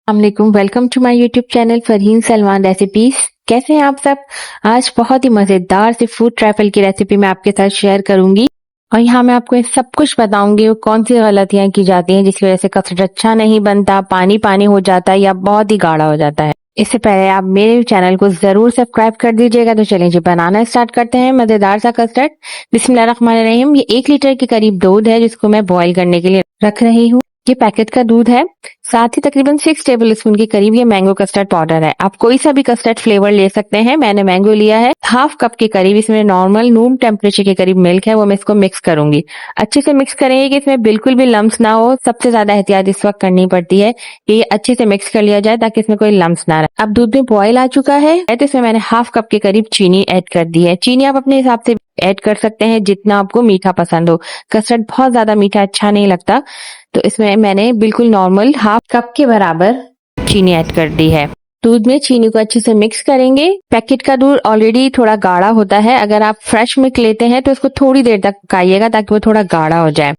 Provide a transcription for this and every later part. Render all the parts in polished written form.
अस्सलामुअलैकुम, welcome to my YouTube channel Farheen Salman recipes. कैसे हैं आप सब? आज बहुत ही मज़ेदार सी फूड ट्रैफल की रेसिपी मैं आपके साथ शेयर करूंगी और यहाँ मैं आपको सब कुछ बताऊंगी वो कौन सी गलतियां की जाती हैं जिसकी वजह से कस्टर्ड अच्छा नहीं बनता, पानी पानी हो जाता है या बहुत ही गाढ़ा हो जाता है। इससे पहले आप मेरे चैनल को जरूर सब्सक्राइब कर दीजिएगा। तो चलिए जी बनाना स्टार्ट करते हैं मजेदार सा कस्टर्ड। बिस्मिल्लाहिर्रहमानिर्रहीम। ये 1 लीटर के करीब दूध है जिसको मैं बॉईल करने के लिए रख रही हूँ। ये पैकेट का दूध है। साथ ही तकरीबन 6 टेबल स्पून के करीब ये मैंगो कस्टर्ड पाउडर है। आप कोई सा भी कस्टर्ड फ्लेवर ले सकते हैं, मैंने मैंगो लिया है। हाफ कप के करीब इसमें नॉर्मल रूम टेम्परेचर के करीब मिल्क है, वो मैं इसको मिक्स करूंगी। अच्छे से मिक्स करेंगे कि इसमें बिल्कुल भी लम्स ना हो। सबसे ज्यादा एहतियात इस वक्त करनी पड़ती है कि ये अच्छे से मिक्स कर लिया जाए ताकि इसमें कोई लम्स ना रहे। अब दूध में बॉयल आ चुका है तो इसमें मैंने हाफ कप के करीब चीनी ऐड कर दी है। चीनी आप अपने हिसाब से ऐड कर सकते हैं जितना आपको मीठा पसंद हो। कस्टर्ड बहुत ज्यादा मीठा अच्छा नहीं लगता, तो इसमें मैंने बिल्कुल नॉर्मल हाफ कप के बराबर चीनी ऐड कर दी है। दूध में चीनी को अच्छे से मिक्स करेंगे। पैकेट का दूध ऑलरेडी थोड़ा गाढ़ा होता है, अगर आप फ्रेश मिल्क लेते हैं तो इसको थोड़ी देर तक पकाइएगा ताकि वो थोड़ा गाढ़ा हो जाए।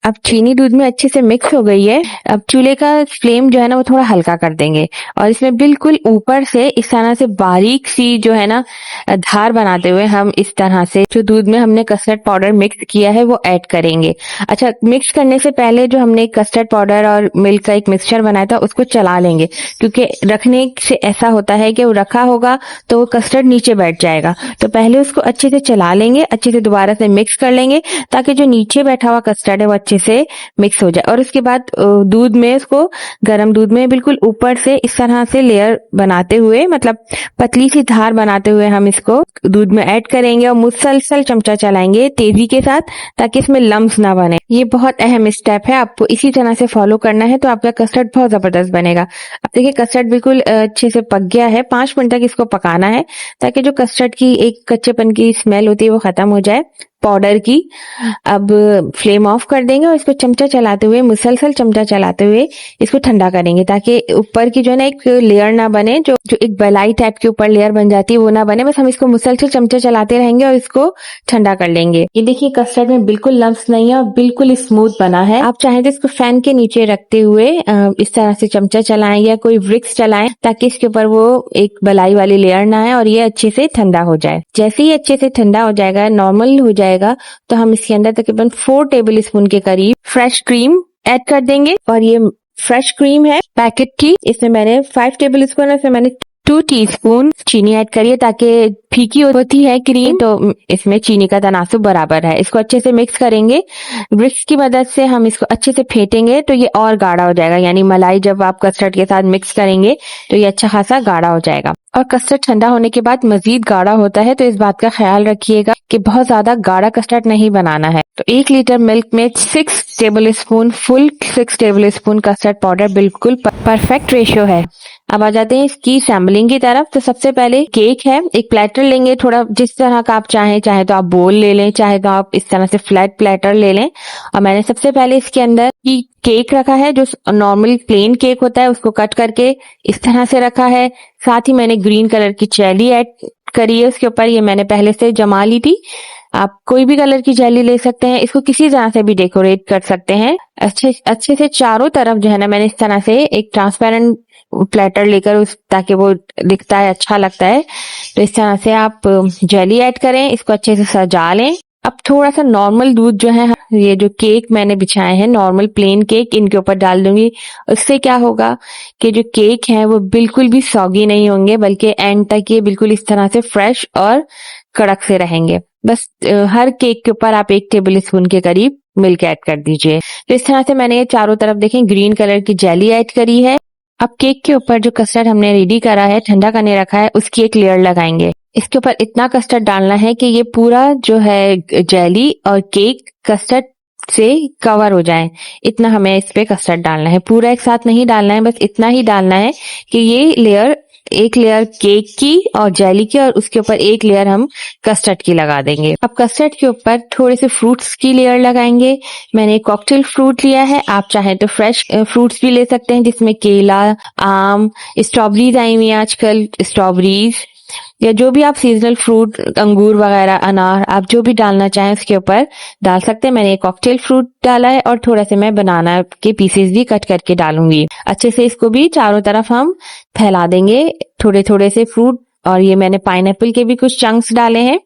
अब चीनी दूध में अच्छे से मिक्स हो गई है। अब चूल्हे का फ्लेम जो है ना वो थोड़ा हल्का कर देंगे और इसमें बिल्कुल ऊपर से इस तरह से बारीक सी जो है ना धार बनाते हुए हम इस तरह से जो दूध में हमने कस्टर्ड पाउडर मिक्स किया है वो ऐड करेंगे। अच्छा, मिक्स करने से पहले जो हमने कस्टर्ड पाउडर और मिल्क का एक मिक्सचर बनाया था उसको चला लेंगे, क्योंकि रखने से ऐसा होता है कि वो रखा होगा तो वो कस्टर्ड नीचे बैठ जाएगा। तो पहले उसको अच्छे से चला लेंगे, अच्छे से दोबारा से मिक्स कर लेंगे ताकि जो नीचे बैठा हुआ कस्टर्ड है वो अच्छे से मिक्स हो जाए। और उसके बाद दूध में इसको गर्म दूध में बिल्कुल ऊपर से इस तरह से लेयर बनाते हुए, मतलब पतली सी धार बनाते हुए हम इसको दूध में ऐड करेंगे और मुसलसल चमचा चलाएंगे तेजी के साथ ताकि इसमें लम्स ना बने। ये बहुत अहम स्टेप है, आपको इसी तरह से फॉलो करना है तो आपका कस्टर्ड बहुत जबरदस्त बनेगा। अब देखिए कस्टर्ड बिल्कुल अच्छे से पक गया है। 5 मिनट तक इसको पकाना है ताकि जो कस्टर्ड की एक कच्चेपन की स्मेल होती है वो खत्म हो जाए पाउडर की। अब फ्लेम ऑफ कर देंगे और इसको चमचा चलाते हुए, मुसलसल चमचा चलाते हुए इसको ठंडा करेंगे ताकि ऊपर की जो है ना एक लेयर ना बने, जो एक बलाई टाइप के ऊपर लेयर बन जाती है वो ना बने। बस हम इसको मुसलसल चमचा चलाते रहेंगे और इसको ठंडा कर लेंगे। ये देखिए कस्टर्ड में बिल्कुल लम्स नहीं है और बिल्कुल स्मूथ बना है। आप चाहे तो इसको फैन के नीचे रखते हुए इस तरह से चमचा चलाएं या कोई विक्स चलाएं ताकि इसके ऊपर वो एक बलाई वाली लेयर ना आए और ये अच्छे से ठंडा हो जाए। जैसे ही अच्छे से ठंडा हो जाएगा, नॉर्मल हो जाएगा, तो हम इसके अंदर तकरीबन 4 टेबल स्पून के करीब फ्रेश क्रीम ऐड कर देंगे। और ये फ्रेश क्रीम है पैकेट की, इसमें मैंने 5 टेबल स्पून है, इसमें मैंने 2 टीस्पून चीनी ऐड करिए ताकि फीकी होती है क्रीम तो इसमें चीनी का तनासुब बराबर है। इसको अच्छे से मिक्स करेंगे। विस्क की मदद से हम इसको अच्छे से फेंटेंगे तो ये और गाढ़ा हो जाएगा, यानी मलाई जब आप कस्टर्ड के साथ मिक्स करेंगे तो ये अच्छा खासा गाढ़ा हो जाएगा। और कस्टर्ड ठंडा होने के बाद मजीद गाढ़ा होता है तो इस बात का ख्याल रखिएगा कि बहुत ज्यादा गाढ़ा कस्टर्ड नहीं बनाना है। तो 1 लीटर मिल्क में 6 table spoon full 6 table spoon custard powder बिल्कुल परफेक्ट रेशियो है। अब आ जाते हैं इसकी सैम्पलिंग की तरफ। तो सबसे पहले केक है, एक प्लेटर लेंगे, थोड़ा जिस तरह का आप चाहें, चाहे तो आप बोल ले लें, चाहे तो आप इस तरह से फ्लैट प्लेटर ले लें। और मैंने सबसे पहले इसके अंदर की केक रखा है, जो नॉर्मल प्लेन केक होता है उसको कट करके इस तरह से रखा है। साथ ही मैंने ग्रीन कलर की जेली ऐड करी है उसके ऊपर, ये मैंने पहले से जमा ली थी। आप कोई भी कलर की जेली ले सकते हैं, इसको किसी तरह से भी डेकोरेट कर सकते हैं। अच्छे से चारों तरफ जो है ना मैंने इस तरह से एक ट्रांसपेरेंट प्लेटर लेकर उस ताकि वो दिखता है, अच्छा लगता है। तो इस तरह से आप जेली ऐड करें, इसको अच्छे से सजा लें। अब थोड़ा सा नॉर्मल दूध जो है, ये जो केक मैंने बिछाए हैं नॉर्मल प्लेन केक, इनके ऊपर डाल दूंगी। उससे क्या होगा कि जो केक है वो बिल्कुल भी सॉगी नहीं होंगे, बल्कि एंड तक ये बिल्कुल इस तरह से फ्रेश और कड़क से रहेंगे। बस हर केक के ऊपर आप 1 टेबल स्पून के करीब मिल्क ऐड कर दीजिए। तो इस तरह से मैंने ये चारों तरफ देखें ग्रीन कलर की जेली ऐड करी है। अब केक के ऊपर जो कस्टर्ड हमने रेडी करा है, ठंडा करने रखा है, उसकी एक लेयर लगाएंगे। इसके ऊपर इतना कस्टर्ड डालना है कि ये पूरा जो है जेली और केक कस्टर्ड से कवर हो जाए। इतना हमें इस पे कस्टर्ड डालना है, पूरा एक साथ नहीं डालना है, बस इतना ही डालना है कि ये लेयर, एक लेयर केक की और जेली की और उसके ऊपर एक लेयर हम कस्टर्ड की लगा देंगे। अब कस्टर्ड के ऊपर थोड़े से फ्रूट्स की लेयर लगाएंगे। मैंने कॉकटेल फ्रूट लिया है, आप चाहें तो फ्रेश फ्रूट्स भी ले सकते हैं, जिसमें केला, आम, स्ट्रॉबेरीज आई हुई आजकल, स्ट्रॉबेरीज, या जो भी आप सीजनल फ्रूट, अंगूर वगैरह, अनार, आप जो भी डालना चाहें उसके ऊपर डाल सकते हैं। मैंने कॉकटेल फ्रूट डाला है और थोड़ा सा मैं बनाना के पीसेस भी कट करके डालूंगी। अच्छे से इसको भी चारों तरफ हम फैला देंगे थोड़े थोड़े से फ्रूट। और ये मैंने पाइनएप्पल के भी कुछ चंक्स डाले हैं।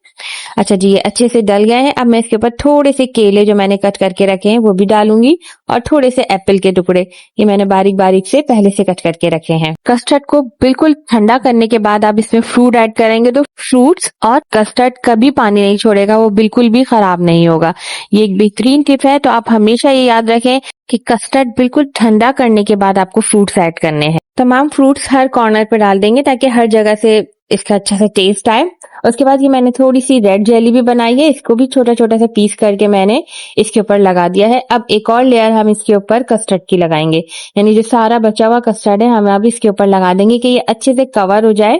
अच्छा जी, ये अच्छे से डल गए हैं। अब मैं इसके ऊपर थोड़े से केले जो मैंने कट करके रखे हैं वो भी डालूंगी और थोड़े से एप्पल के टुकड़े, ये मैंने बारीक बारीक से पहले से कट करके रखे हैं। कस्टर्ड को बिल्कुल ठंडा करने के बाद आप इसमें फ्रूट ऐड करेंगे तो फ्रूट्स और कस्टर्ड कभी पानी नहीं छोड़ेगा, वो बिल्कुल भी खराब नहीं होगा। ये एक बेहतरीन टिप है, तो आप हमेशा ये याद रखें कि कस्टर्ड बिल्कुल ठंडा करने के बाद आपको फ्रूट्स ऐड करने हैं। तमाम फ्रूट्स हर कॉर्नर पे डाल देंगे ताकि हर जगह से इसका अच्छा सा टेस्ट आए। उसके बाद ये मैंने थोड़ी सी रेड जेली भी बनाई है, इसको भी छोटा छोटा सा पीस करके मैंने इसके ऊपर लगा दिया है। अब एक और लेयर हम इसके ऊपर कस्टर्ड की लगाएंगे, यानी जो सारा बचा हुआ कस्टर्ड है हम अब इसके ऊपर लगा देंगे कि ये अच्छे से कवर हो जाए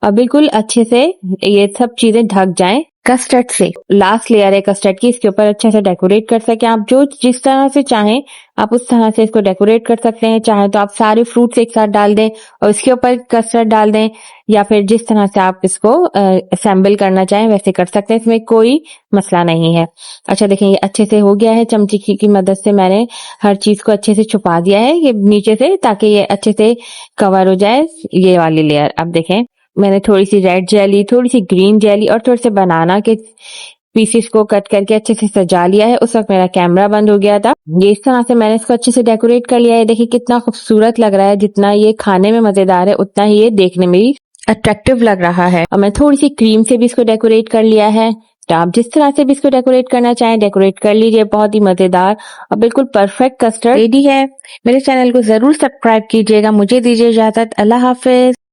और बिल्कुल अच्छे से ये सब चीजें ढक जाएं कस्टर्ड से। लास्ट लेयर है कस्टर्ड की, इसके ऊपर अच्छे से डेकोरेट कर सके आप जो जिस तरह से चाहें आप उस तरह से इसको डेकोरेट कर सकते हैं। चाहे तो आप सारे फ्रूट्स एक साथ डाल दें और इसके ऊपर कस्टर्ड डाल दें, या फिर जिस तरह से आप इसको असेंबल करना चाहें वैसे कर सकते हैं, इसमें कोई मसला नहीं है। अच्छा देखें, ये अच्छे से हो गया है। चमची की मदद से मैंने हर चीज को अच्छे से छुपा दिया है ये नीचे से, ताकि ये अच्छे से कवर हो जाए ये वाली लेयर। अब देखें, मैंने थोड़ी सी रेड जेली, थोड़ी सी ग्रीन जेली और थोड़े से बनाना के पीसेस को कट करके अच्छे से सजा लिया है। उस वक्त मेरा कैमरा बंद हो गया था। ये इस तरह से मैंने इसको अच्छे से डेकोरेट कर लिया है। देखिए कितना खूबसूरत लग रहा है, जितना ये खाने में मजेदार है उतना ही ये देखने में भी अट्रैक्टिव लग रहा है। और मैं थोड़ी सी क्रीम से भी इसको डेकोरेट कर लिया है। तो आप जिस तरह से भी इसको डेकोरेट करना चाहें डेकोरेट कर लीजिए। बहुत ही मजेदार और बिल्कुल परफेक्ट कस्टर्ड रेडी है। मेरे चैनल को जरूर सब्सक्राइब कीजिएगा। मुझे दीजिए इजाजत। अल्लाह हाफिज।